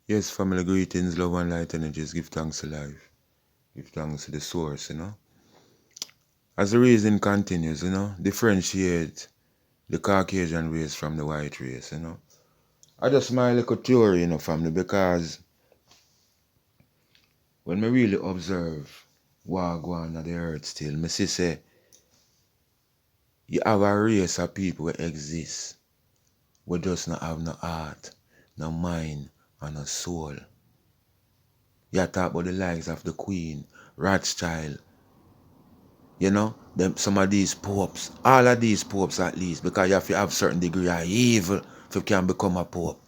Yes, family greetings, love and light energies. Give thanks to life. Give thanks to the source, As the reason continues, differentiate the Caucasian race from the white race. I just my little theory, family, because when we really observe what go on the earth still, me see say you have a race of people that exist. We just not have no heart, no mind, and no soul. You talk about the likes of the Queen, Rothschild, some of these popes, all of these popes at least, because you have to have certain degree of evil if you can become a pope.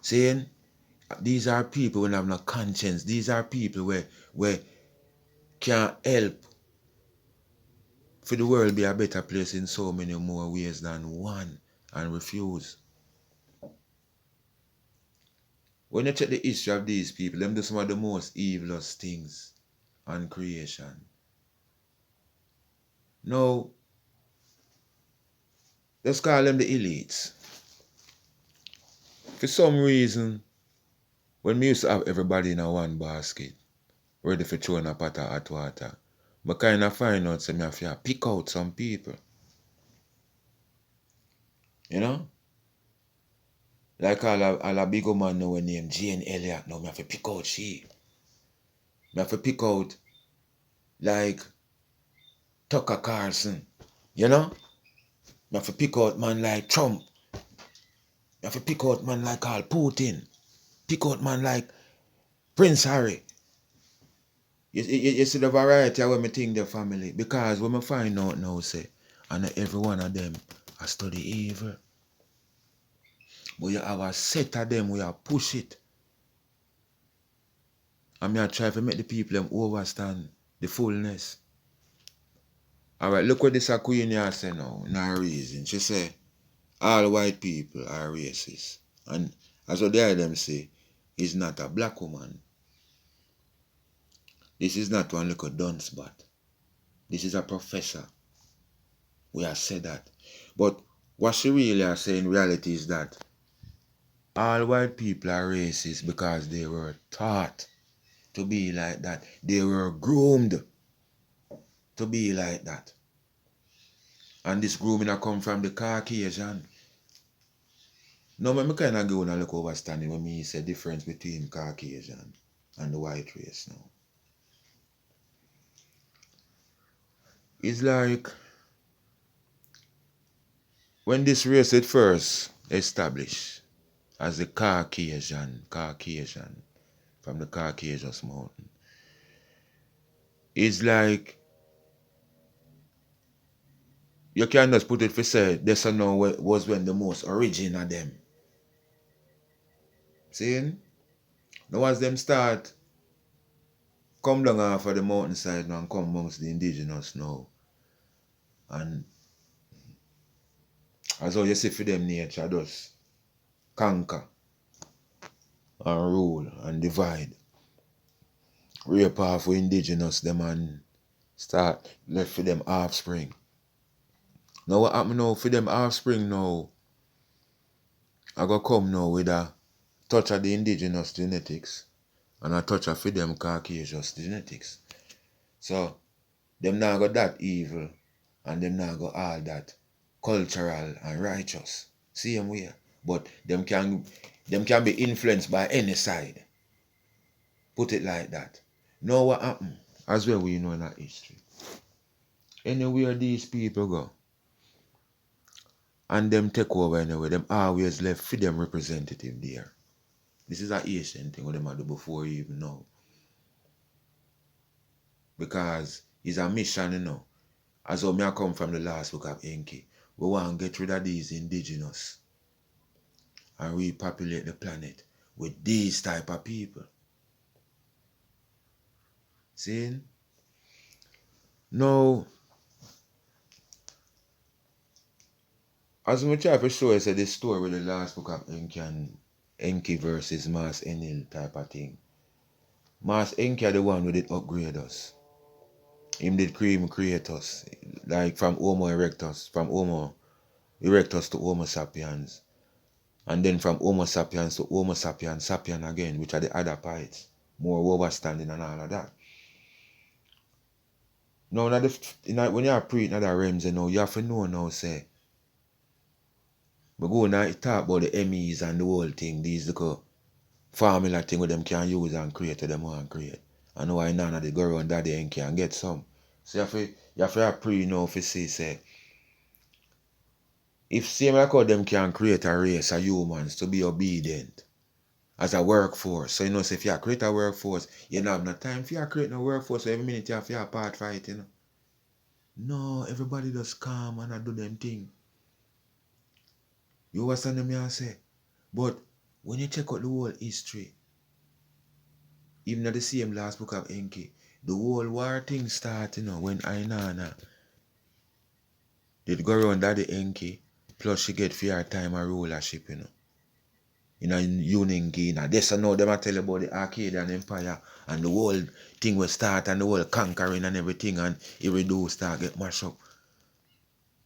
Saying these are people who have no conscience. These are people where can help for the world be a better place in so many more ways than one and refuse. When you check the history of these people, them do some of the most evilest things on creation. Now, let's call them the elites. For some reason, when we used to have everybody in a one basket, ready for throwing a pot of hot water, I kind of find out that I have to pick out some people. You know? Like all a big man now named Jane Elliott now, I have to pick out she. I have to pick out like Tucker Carlson. You know? I have to pick out man like Trump. I have to pick out man like Carl Putin. Pick out man like Prince Harry. You see the variety of when I think their family. Because when I find out now, say, and every one of them I study evil. But you have a set of them where you push it. And I try to make the people them understand the fullness. Alright, look what this queen here say now, no reason. She say, all white people are racist. And as what they them say, is not a black woman. This is not one little dunce bat. This is a professor. We have said that. But what she really are saying in reality is that all white people are racist because they were taught to be like that. They were groomed to be like that. And this grooming come from the Caucasian. Now, I kind of go and look overstanding when me say difference between Caucasian and the white race now. It's like when this race it first established as the Caucasian from the Caucasus Mountain. It's like you can just put it for say this now was when the most origin of them. See? Now as them start come down off of the mountainside now and come amongst the indigenous now. And as how you see for them nature just conquer and rule and divide. Rape off with indigenous them and start left for them offspring. Now what happen now for them offspring now? I go come now with a touch of the indigenous genetics and a touch of for them Caucasus genetics. So them now go that evil and them now go all that cultural and righteous. Same way. But them can be influenced by any side. Put it like that. Now what happen? As well we know in our history. Anywhere these people go and them take over anyway, them always left for them representative there. This is an Asian thing what them do before you even know. Because it's a mission, As how me I come from the last book of Enki. We want to get rid of these indigenous and repopulate the planet with these type of people. See? Now, as we try to show you this story with the last book of Enki and Enki versus Mars Enlil type of thing. Mars Enki are the one who did upgrade us. Him did create us. Like from Homo erectus to Homo sapiens. And then from Homo sapiens to Homo sapiens, sapien again, which are the other parts. More overstanding and all of that. Now, when you are pre in other realms, you have to know now, say, we go now talk about the MEs and the whole thing, these little formula thing with them can use and create what them want to create. I know why none of the go around daddy and can get some. So you have to pre now to see, say, if same like how them can create a race of humans to be obedient as a workforce. So say if you create a workforce, you don't have no time for you create no workforce, so every minute you have to part fight, No, everybody just calm and I do them thing. You understand me I say? But when you check out the whole history, even at the same last book of Enki, the whole war thing start, when Ainana did go around Daddy Enki, plus she get for her time of rulership, in Uningi. This I know them I tell you about the Arcadian Empire and the whole thing will start and the whole conquering and everything and Eridu start get mashed up.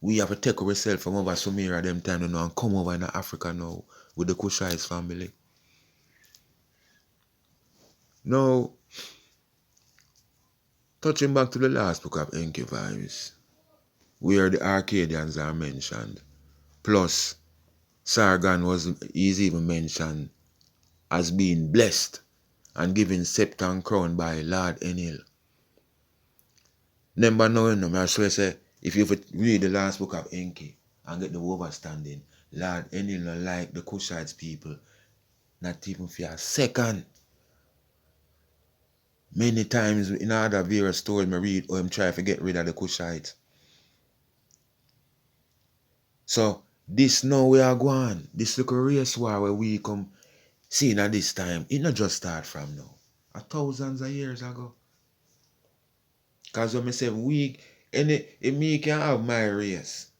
We have to take ourselves from over Sumeria them time and come over in Africa now with the Kushites family. Now, touching back to the last book of Enki Vibes, where the Arcadians are mentioned, plus Sargon is even mentioned as being blessed and given scepter and crown by Lord Enlil. Remember now, I swear say, if you read the last book of Enki and get the overstanding, Lord Enlil not like the Kushites people, not even for a second. Many times in other various stories I read, him try to get rid of the Kushites. So this now we are going, this little race war where we come seeing at this time, it not just start from now. Thousands of years ago. Because when I say me can have my race.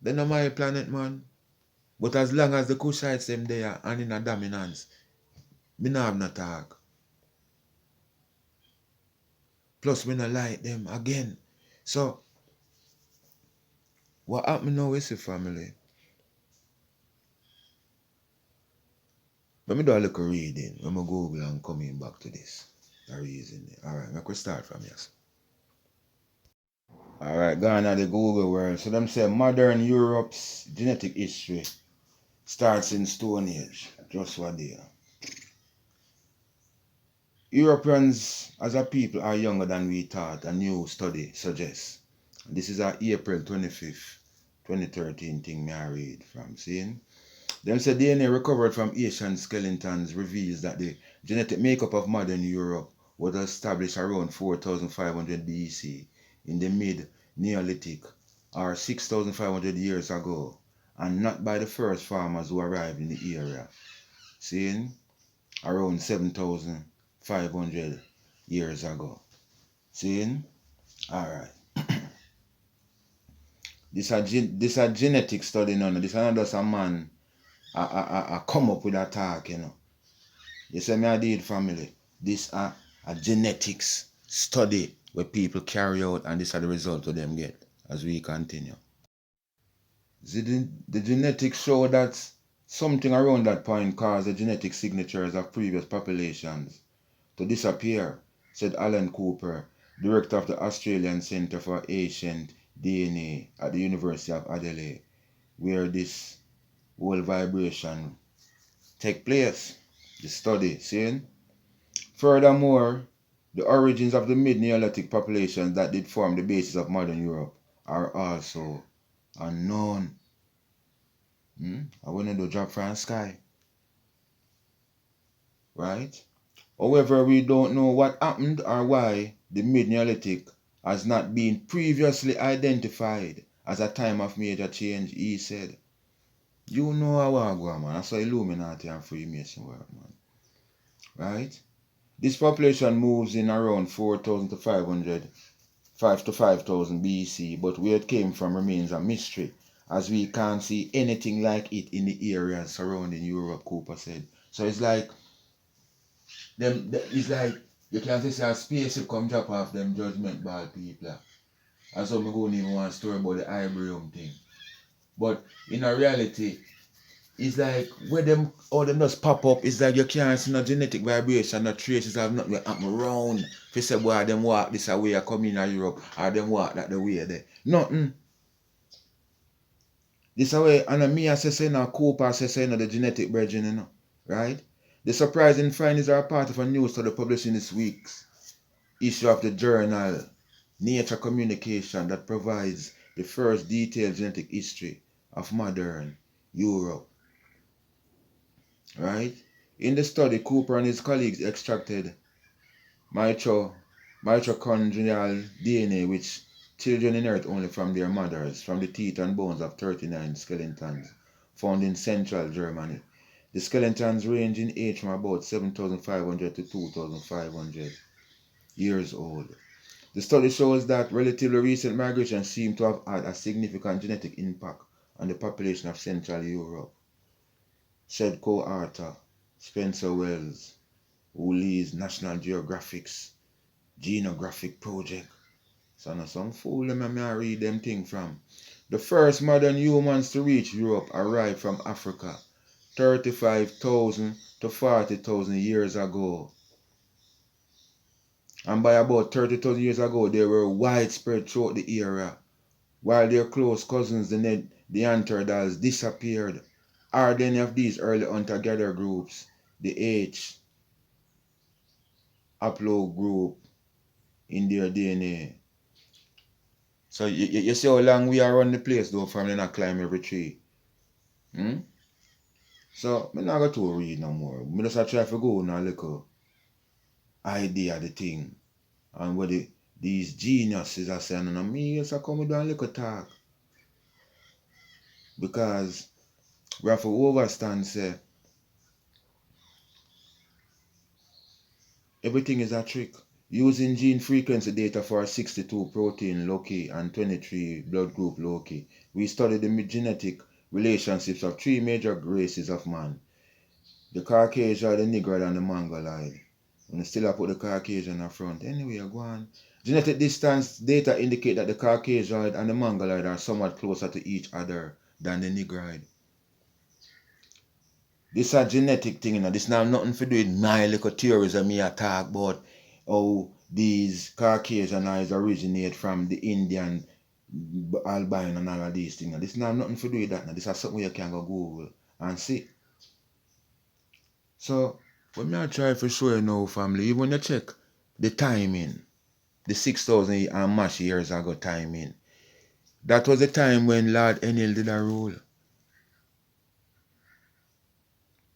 Then on my planet, man. But as long as the Kushites them there and in a dominance, me not have no talk. Plus me not like them again. So what happened now is the family. Let me do a little reading. Let me Google and coming back to this. The reason. Alright, I could start from here. Alright, gone at the Google world. So them say modern Europe's genetic history starts in Stone Age. Just one day. Europeans as a people are younger than we thought, a new study suggests. This is a April 25th, 2013 thing I read from. Seeing? Them say DNA recovered from Asian skeletons reveals that the genetic makeup of modern Europe was established around 4500 BC in the mid-Neolithic or 6500 years ago, and not by the first farmers who arrived in the area. Seeing? Around 7500 years ago. Seeing? Alright. This a genetic study now. This is not just a man I come up with a talk, You say me I did family. This a genetics study where people carry out and this are the results of them get as we continue. The genetics show that something around that point caused the genetic signatures of previous populations to disappear, said Alan Cooper, director of the Australian Centre for Ancient DNA at the University of Adelaide, where this whole vibration take place. The study, seeing? Furthermore, the origins of the mid-Neolithic populations that did form the basis of modern Europe are also unknown. I want to do drop from the sky. Right? However, we don't know what happened or why the mid-Neolithic has not been previously identified as a time of major change, he said. You know how I go, man. That's why Illuminati and Freemason work, man. Right? This population moves in around 4,000 to 500, 5 to 5,000 BC, but where it came from remains a mystery, as we can't see anything like it in the areas surrounding Europe, Cooper said. So it's like, it's like, you can't say a spaceship come drop off them judgment ball people. And so I don't even want to story about the Iberium thing. But in a reality, it's like where them all them just pop up, it's like you can't see no genetic vibration, no traces of nothing that happen around. If you say boy them walk this way I come in Europe or them walk that the way there. Nothing. This way, and me as I say now, Cooper say the genetic brethren, right? The surprising findings are part of a new study published in this week's issue of the journal Nature Communication that provides the first detailed genetic history of modern Europe. Right? In the study, Cooper and his colleagues extracted mitochondrial DNA, which children inherit only from their mothers, from the teeth and bones of 39 skeletons found in central Germany. The skeletons range in age from about 7,500 to 2,500 years old. The study shows that relatively recent migration seem to have had a significant genetic impact on the population of Central Europe, said co-author Spencer Wells, who leads National Geographic's Genographic Project. So now some fool them I read them thing from. The first modern humans to reach Europe arrived from Africa 35,000 to 40,000 years ago. And by about 30,000 years ago, they were widespread throughout the area, while their close cousins, the Neanderthals, disappeared. Are any of these early hunter-gatherer groups, the H haplogroup in their DNA? So you see how long we are on the place though from then I climb every tree. So I'm not going to read no more. I just try to go on a little idea of the thing. And what these geniuses are saying, and me just come down a little talk. Because we have to overstand say everything is a trick. Using gene frequency data for 62 protein loci and 23 blood group loci, we studied the genetic relationships of 3 major races of man: the Caucasian, the Negroid, and the Mongoloid. And still I put the Caucasian up front. Anyway, go on. Genetic distance data indicate that the Caucasian and the Mongoloid are somewhat closer to each other than the Negroid. This is a genetic thing, This now nothing to do with my little theories that me I talk about how these Caucasian eyes originate from the Indian albino and all of these things. This now nothing to do with that. This is something you can go Google and see. So, what me I try for show you now, family, even when you check the timing, the 6,000 and much years ago timing, that was the time when Lord Enlil did a rule.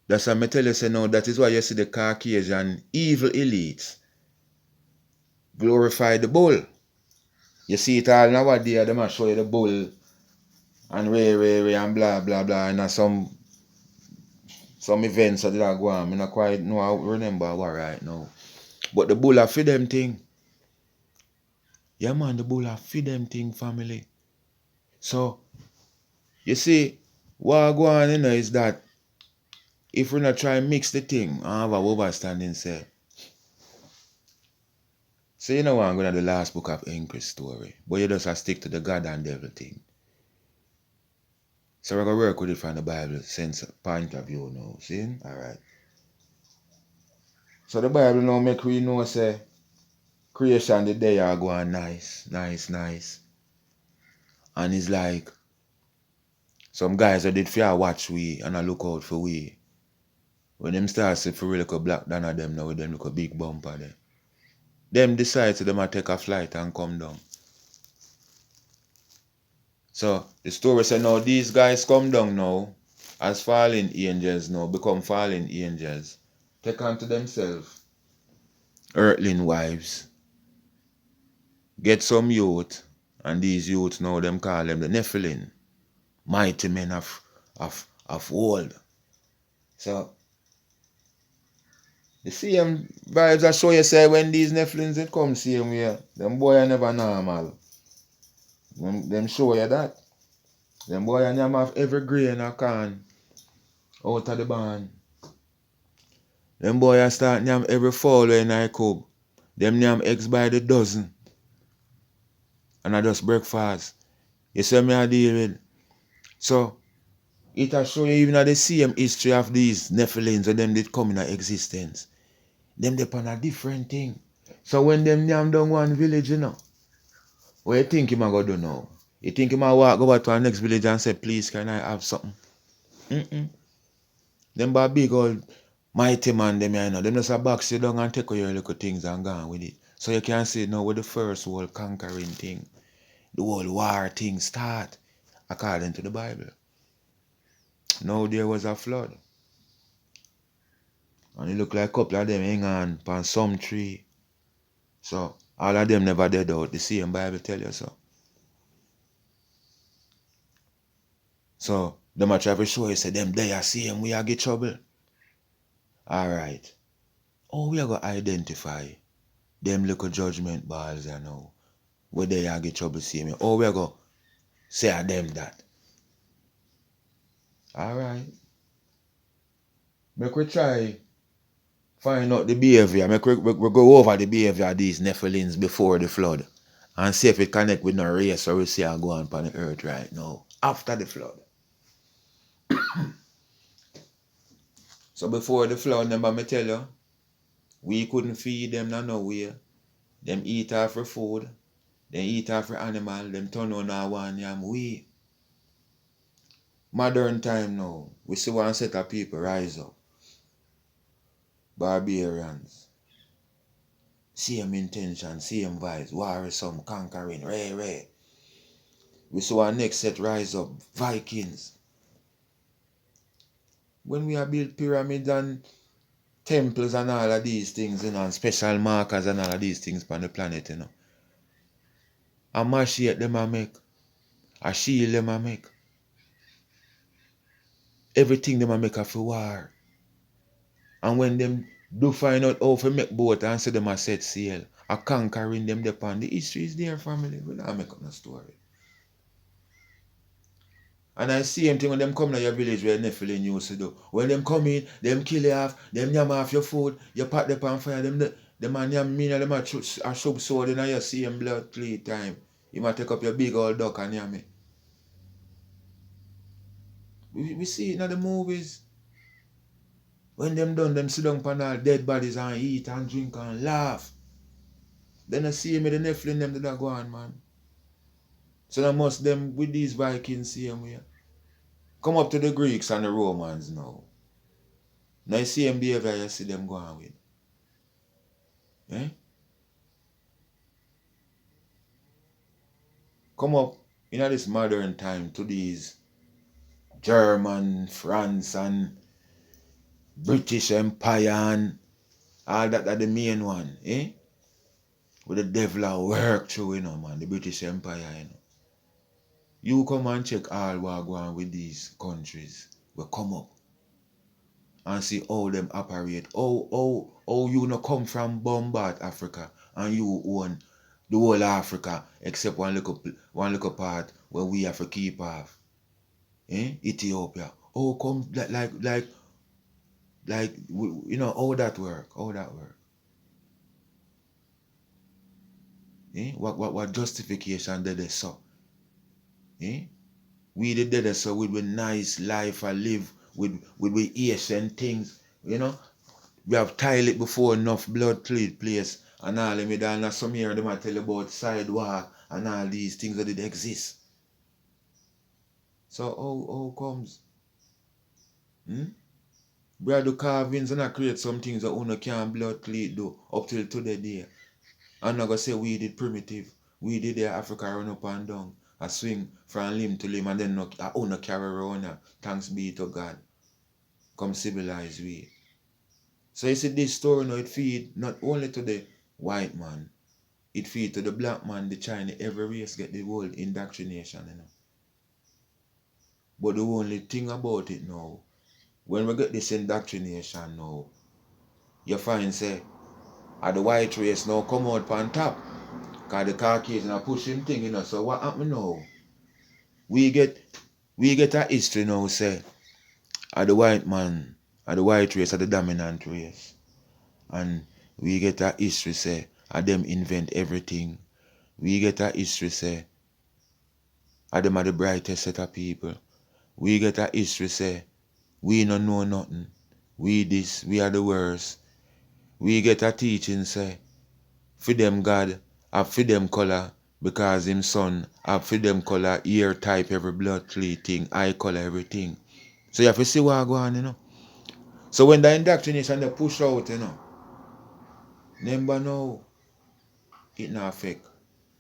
That's why I tell you say now, that is why you see the Caucasian evil elites glorify the bull. You see it all nowadays, they might show you the bull and ray and blah blah blah, and some events that did go on. I don't quite know how remember what right now. But the bull are for them thing. Yeah man, the bull are for them thing, family. So you see, what go on is that if we not try and mix the thing, I have a overstanding say. So you know what, I'm going to the last book of Increase story, but you just have to stick to the God and devil thing. So we're going to work with it from the Bible sense point of view now, see? Alright. So the Bible now make we know say creation the day are going nice. And it's like some guys that did fear watch we and I look out for we. When them start see for real like a black down of them now with them look a big bumper there. Them decide to them take a flight and come down. So the story say now these guys come down now as fallen angels now, become fallen angels. Take unto themselves earthling wives. Get some youth, and these youths now them call them the Nephilim. Mighty men of old. So the same vibes I show you say when these Nephilims they come same way. Them boy are never normal. Them show you that. Them boy are never have every grain of corn out of the barn. Them boy are start name every fall when I cook. Them name eggs by the dozen. And I just breakfast. You see me I deal with. So It has shown you even at the same history of these Nephilims when them did come into existence. Them depend on a different thing. So when them yam down one village, you know, what you think him a go do now? You think him a walk over to our next village and say, please, can I have something? Them by big old mighty man, them you know, them just a box you down and take away your little things and gone with it. So you can see now with the first whole conquering thing, the whole war thing start according to the Bible. Now there was a flood. And it look like a couple of them hang on upon some tree. So all of them never dead out. The same Bible tell you so. So them a try to show you say them they are same we are get trouble. Alright. How we are going to identify them little judgment balls you know where they are get trouble same? How we are going to say a them that? Alright. Make we try find out the behavior. Make we go over the behavior of these Nephilims before the flood. And see if it connect with no race or we see are going on the earth right now. After the flood. So before the flood, remember me tell you, we couldn't feed them no way. Them eat off for food. They eat off for animal. Them turn on our one yam. We. Modern time now, we see one set of people rise up. Barbarians. Same intention, same vibes. Worrisome, conquering, ray. We saw our next set rise up. Vikings. When we have built pyramids and temples and all of these things, you know, and special markers and all of these things on the planet, you know. A machete them a make. A shield them a make. Everything them a make for war. And when them do find out how to make boat and say them a set sail, a conquering them depend. The history is there, family. We don't make up no story. And I see them thing when them come to your village where Nephilim used to do. When them come in, them kill you off, them yam off your food, you pat them on fire, them man yam mean, them a shove sword in your same blood 3 times. You might take up your big old duck and yam it. We see it in the movies. When them done, them sit down upon all dead bodies and eat and drink and laugh. Then I see me the Nephilim them that go on, man. So that must them with these Vikings same way. Come up to the Greeks and the Romans now. Now you see them behavior you see them going with. Eh? Come up in this modern time to these German, France and British Empire and all that are the main one, eh? With the devil a work through, you know, man, the British Empire, you know. You come and check all what go on with these countries. We come up and see how them operate. How you no come from Bombard, Africa, and you own the whole Africa except one little part where we have to keep off. Eh? Ethiopia. How come like you know how that work? Eh? What justification did they so? Eh? We did that so with nice life I live with Asian things, you know. We have tiled it before enough blood clean place and all them and some here they might tell you about sidewalk and all these things that did exist. So how comes? We have do carvings and I create some things that one can't blood clean do up till today. I'm not gonna say we did primitive. We did the Africa run up and down. I swing from limb to limb and then I own a carry around. Thanks be to God. Come civilize we. So you see this story now it feed not only to the white man, it feed to the black man, the China, every race get the whole indoctrination, you know. But the only thing about it now, when we get this indoctrination now, you find say the white race now come out on top. Cause the Caucasian are pushing thing, you know. So what happen now? We get a history now say the white man, the white race are the dominant race. And we get a history say them invent everything. We get a history say them are the brightest set of people. We get a history say, we no know nothing. We this, we are the worst. We get a teaching say, for them God have for them color because him son have for them color, ear type, every blood clay thing, eye color, everything. So you have to see what go on, you know. So when the indoctrination they push out, you know, remember now, it not affect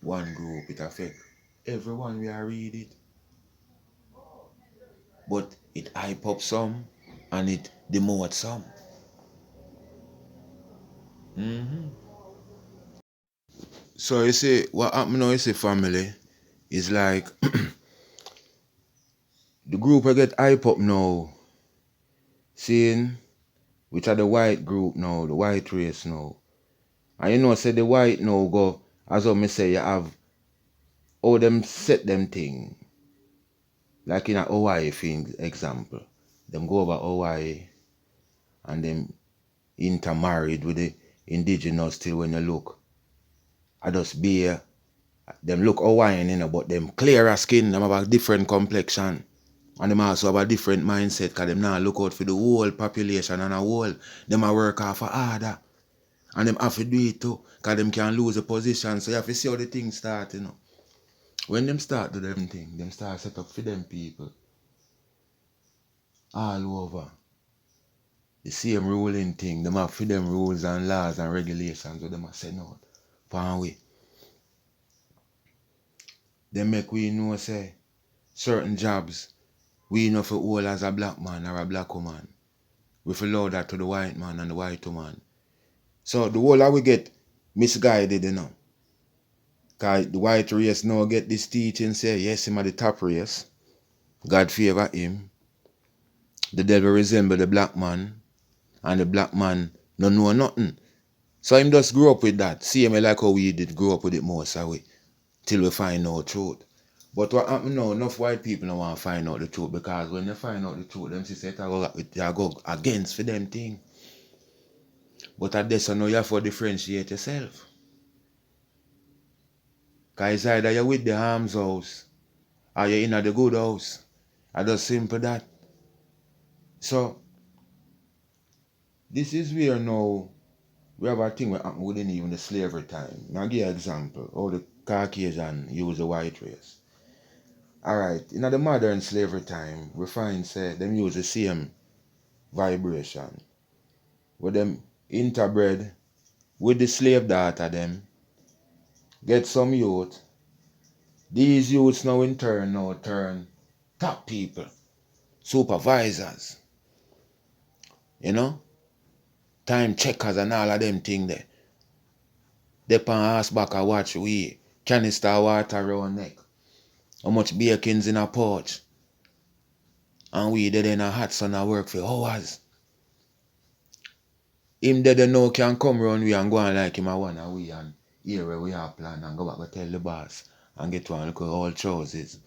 one group, it affect everyone we are read it. But it hype up some and it demote some. So you see, what happened now, you see, family, is like the group I get hype up now, seeing which are the white group now, the white race now. And you know, say the white now go, as I me say, you have how them set them thing. Like in a Hawaii thing, example. Them go over Hawaii and them intermarried with the indigenous still when you look. I just be them look Hawaiian, you know, but them clearer skin, them have a different complexion. And them also have a different mindset because them now look out for the whole population and a whole. Them a work off a order. And them have to do it too. Because them can lose a position. So you have to see how the thing start, you know. When them start do them thing, them start set up for them people. All over. The same ruling thing. Them have for them rules and laws and regulations what them a send out. Pan way. They make we know say certain jobs we know for all as a black man or a black woman. We follow that to the white man and the white woman. So the whole of we get misguided, you know. Cause the white race now get this teaching say, yes, him are the top race. God favor him. The devil resemble the black man. And the black man no know nothing. So him just grew up with that. See him like how we did grow up with it most of we. Till we find out truth. But what happen now, enough white people don't want to find out the truth because when they find out the truth, them say they go against for them thing. But at this, you have to differentiate yourself. Because it's either you're with the arms house or you're in the good house. I just simple that. So, this is where now we have a thing that happened within even the slavery time. Now, I'll give you an example how the Caucasian use the white race. Alright, in the modern slavery time, we find say them use the same vibration. Where them interbred with the slave daughter them, get some youth. These youths now in turn turn top people, supervisors, you know, time checkers and all of them thing there. They pan ass back and watch we canister of water around neck. How much bacon's in a porch. And we dead in a hot sun and work for hours. Him dead now can come round we and go on like him a one and we and hear where we have plan and go back and tell the boss and get one look at all trousers.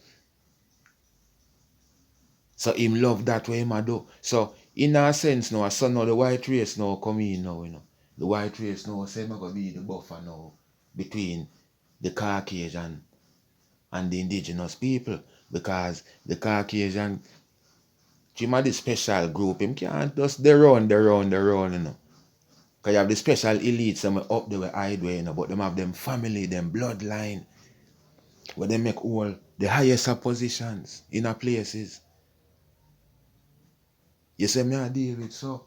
So him love that way him a do. So in a sense now, so now the white race now come in now, you know. The white race now say him gonna be the buffer now between the Caucasian and the indigenous people. Because the Caucasian, him a the special group, him can't just they run, you know. Because you have the special elites them up there with hide way, you know, but them have them family, them bloodline, where they make all the highest positions in a places. You see me I deal with so.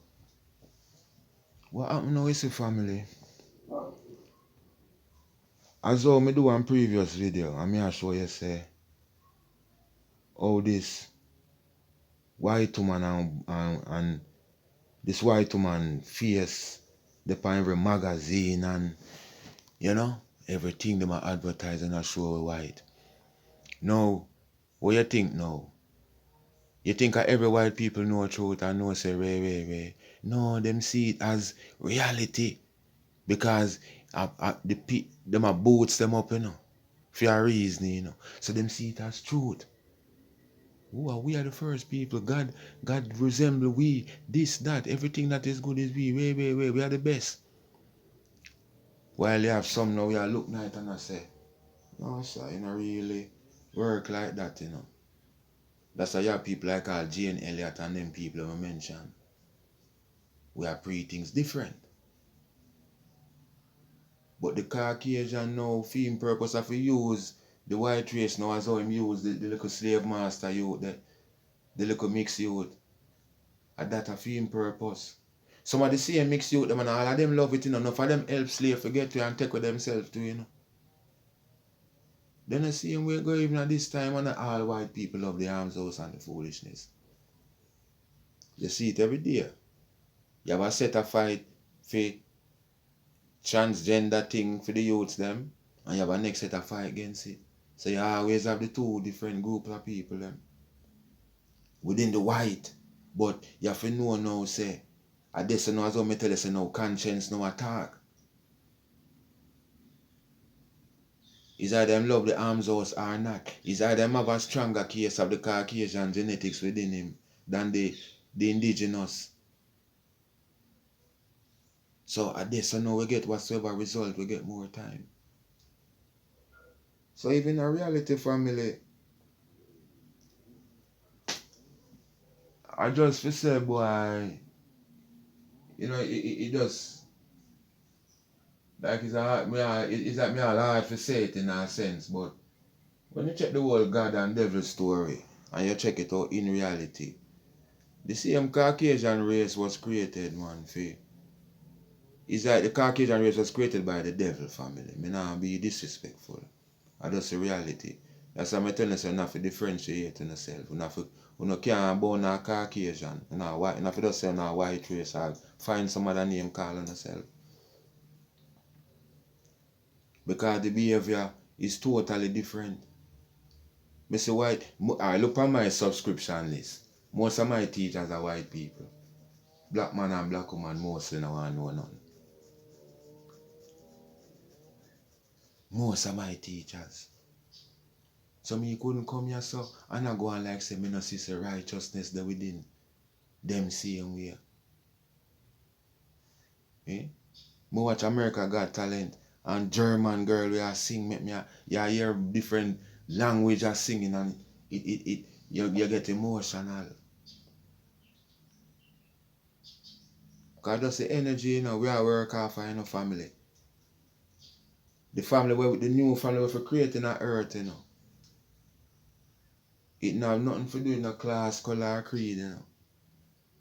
What happened now is the family. As though me do one previous video, and me I show you say how this white woman and this white woman face the on every magazine and you know everything them are advertising and show white. Now, what you think now? You think every white people know truth and know say way. No, them see it as reality. Because them a boots them up, you know. For a reason, you know. So them see it as truth. We are the first people. God resemble we. This, that, everything that is good is we. Way. We are the best. While you have some now, we are look night and I say, no, sir, you know, really work like that, you know. That's why you have people like Jane Elliott and them people I mentioned. We are pre things different. But the Caucasian now, for him purpose of use the white race now as how him use the little slave master youth, the little mixed youth. And that a for him purpose. Some of the same mixed youth, them and all of them love it, you know. Enough of them help slave to get to and take with themselves too, you know. Then the same way go even at this time when all white people love the arms house and the foolishness. You see it every day. You have a set a fight for transgender thing for the youths them, and you have a next set a fight against it. So you always have the two different groups of people them within the white. But you have to know now, say, I this now as well me tell you, say no conscience, no attack. Is either them love the arms house or not. Is either them have a stronger case of the Caucasian genetics within him than the indigenous. So at this now we get whatsoever result, we get more time. So even a reality family, I just feel say boy, you know, it just like it's like me all hard to say it in a sense, but when you check the whole God and devil story and you check it out in reality, the same Caucasian race was created, man, for it's like the Caucasian race was created by the devil family. Me not be disrespectful. I just the reality. That's why I'm telling you, so you have to differentiate in yourself. You can't born a Caucasian. You have to just say a white race or find some other name calling yourself. Because the behavior is totally different. Me say white, I look on my subscription list. Most of my teachers are white people. Black man and black woman mostly no want know none. Most of my teachers. So me couldn't come here so and I go on like say me no see the righteousness there within them same way. Eh? Me watch America Got Talent and German girl we are sing make me you hear different language are singing and you get emotional. Cause that's the energy, you know, we are work off for family. The family where the new family we creating on earth, you know. It not have nothing to do with no class, color, or creed, you know.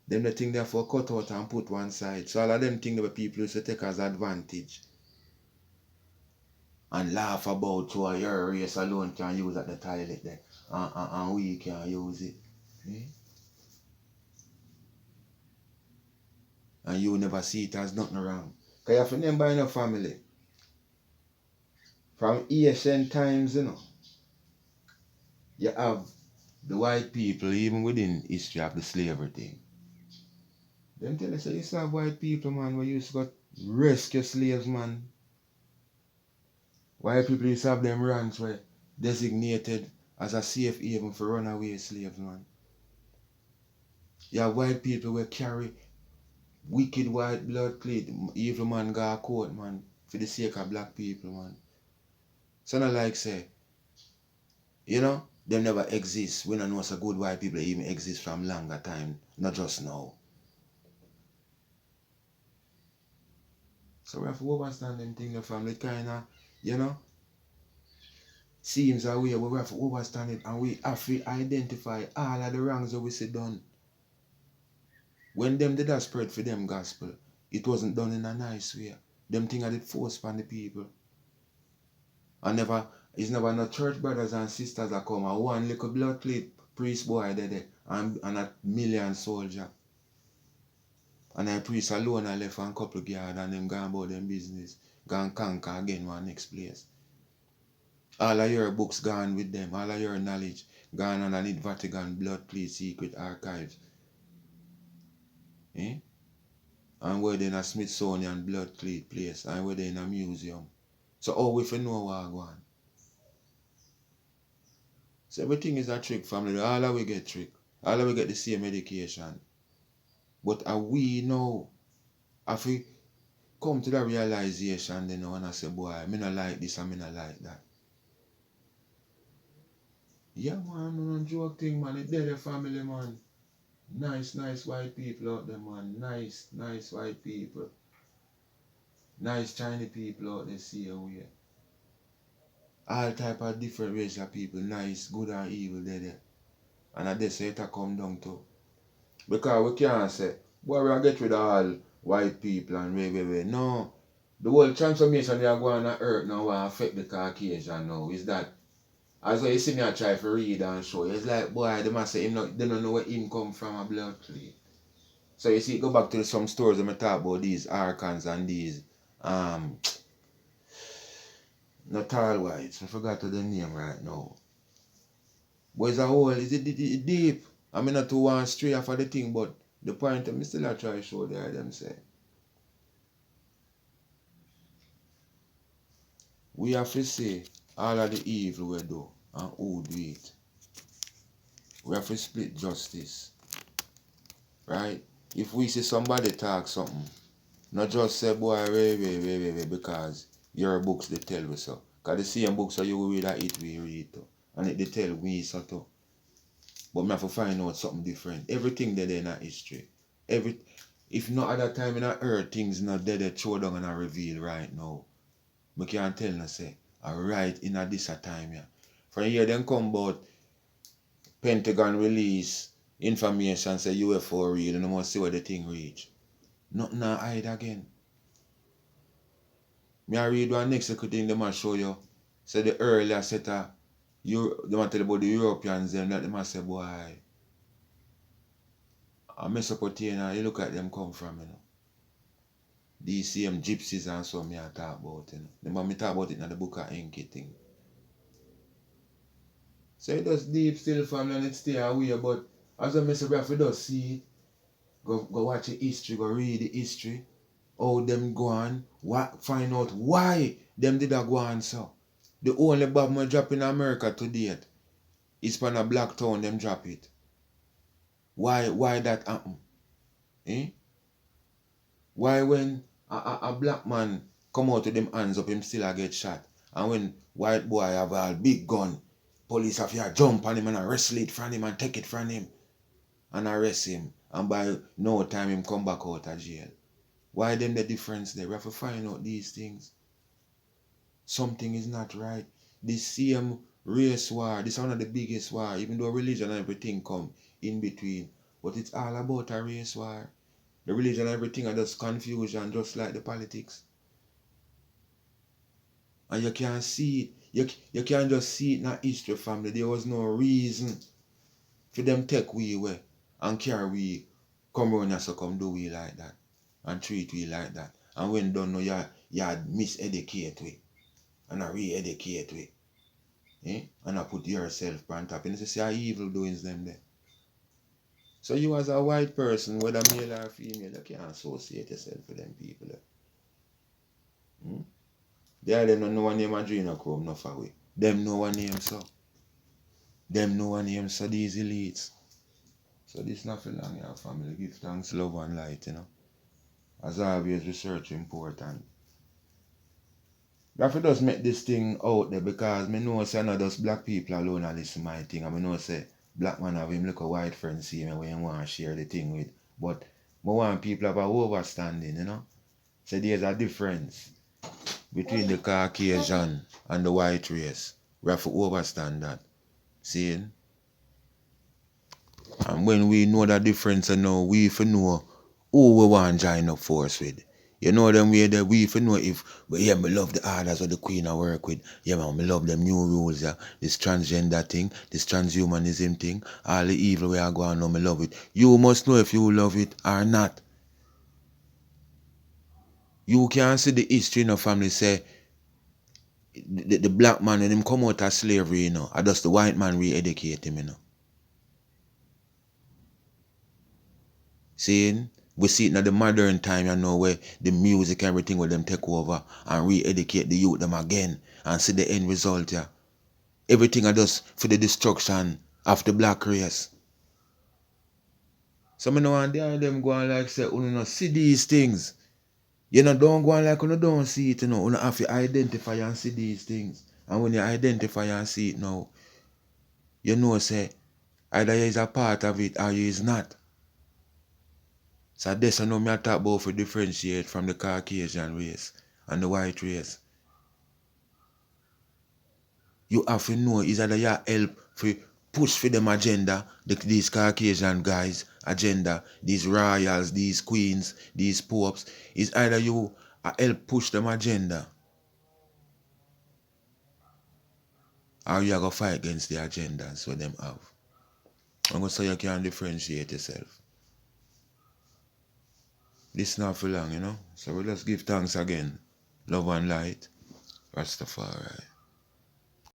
Them the thing they for cut out and put one side. So all of them things that people used to take as advantage and laugh about to your race alone can use at the toilet there. And we can use it. Eh? And you never see it as nothing wrong. Because you have to remember in your family. From ancient times, you know, you have the white people even within history of the slavery thing. Them tell us, you used to have white people, man, who used to go rescue slaves, man. White people used to have them ranks where designated as a safe haven for runaway slaves, man. You have white people who carry wicked white blood plate, evil man go to court, man, for the sake of black people, man. So not like say, you know, them never exist. We don't know so good white people even exist from longer time, not just now. So we have to understand them things, the family kinda, you know, seems a way, but we have to understand it and we have to identify all of the wrongs that we see done. When them did that spread for them gospel, it wasn't done in a nice way. Them things did force upon the people. And it's never no church brothers and sisters that come and one little blood clot priest boy there and a million soldier. And a priest alone I left and couple guard and them gone about them business. Gone conquer again one next place. All of your books gone with them, all of your knowledge gone underneath Vatican blood clot secret archives. Eh? And where they in a Smithsonian blood clot place and where they in a museum. So how we know what go on? So everything is a trick, family. All of we get trick. All of we get the same education. But we now have to come to the realization then and I say, boy, I not like this and I not like that. Yeah, man, no joke thing, man. It's their family, man. Nice, nice white people out there, man. Nice, nice white people. Nice Chinese people out there, see away. All type of different race of people, nice, good and evil, there. And I just say it come down to. Because we can't say, boy, we get rid of all white people and way. No. The whole transformation they are going on earth now will affect the Caucasian now. Is that, as you see me I try to read and show you, it's like, boy, they must say, they don't know where him come from a blood clean. So you see, go back to some stories that I talk about these Archons and these, not tall whites, I forgot the name right now. But it's a whole, it's deep. I mean, not to one stray off of the thing, but the point I still I try to show there, them say. We have to say all of the evil we do and who do it. We have to split justice. Right? If we see somebody talk something, not just say, boy, wait, because your books they tell us so. Because the same books that you read that it we read too. And it they tell me so too. But we have to find out something different. Everything there in our history. If not at that time in our earth, things not there they throw down and reveal right now. We can't tell no say, right in a this a time yeah. From here then come about Pentagon release information say UFO real and you must see where the thing reach. Nothing not hide again. Me I read one next thing they must show you. Say the earlier set of they want to tell about the Europeans them that they must say boy. A Mesopotamia, you look at them come from, you know. These same gypsies and so me I talk about, you know. The man me talk about it in the book of Enki thing. So it does deep still family and it stay away, but as a message we have to just see it, go watch the history, go read the history, how them go on, find out why them did a go on so. The only bomb we drop in America to date is from a black town them drop it. Why that happen? Eh? Why when a black man come out with them hands up, him still a get shot? And when white boy have a big gun, police have to jump on him and wrestle it from him and take it from him and arrest him. And by no time him come back out of jail. Why them the difference there? We have to find out these things. Something is not right. This same race war, this is one of the biggest war, even though religion and everything come in between. But it's all about a race war. The religion and everything are just confusion, just like the politics. And you can't see it. You can't just see it in a history family. There was no reason for them take we away and carry we come around and so come do we like that. And treat we like that. And when done know you miseducate we. And I re-educate we. Eh? And I put yourself on top. And you see how evil doings them there. So you as a white person, whether male or female, you can't associate yourself with them people. They don't know one name Adrenochrome enough away. Them know one name so. Them know one name so these elites. So this not for long, your family. Give thanks, love and light, you know. As always, research important. That just make this thing out there because me know say not just black people alone are listen my thing. And I know say black man have him look a white friend see me when you want to share the thing with. But I want people have a overstanding, you know. So there's a difference between the Caucasian and the white race. We have to overstand that. See? And when we know that difference and now we have to know who we want to join up force with. You know them way that we have to know if yeah, me love the orders of the Queen I work with. Yeah man, me love them new rules, yeah. This transgender thing, this transhumanism thing, all the evil way I go on now, me love it. You must know if you love it or not. You can see the history in a family say the black man when him come out of slavery, you know, and just the white man re-educate him, you know. Seeing? We see it in the modern time, you know, where the music and everything where them take over and re-educate the youth them again and see the end result, yeah. Everything are just for the destruction of the black race. So I know and them go on like say, you know, see these things. You know, don't go on like you don't see it, you know. You have to identify and see these things. And when you identify and see it now, you know say either you is a part of it or you is not. So this I know me I talk about for differentiate from the Caucasian race and the white race. You have to know is either you help for push for them agenda, these Caucasian guys' agenda, these royals, these queens, these popes, is either you help push them agenda or you are going to fight against the agendas what them have. I'm going to say you can differentiate yourself. This not for long, you know. So we just give thanks again. Love and light. Rastafari.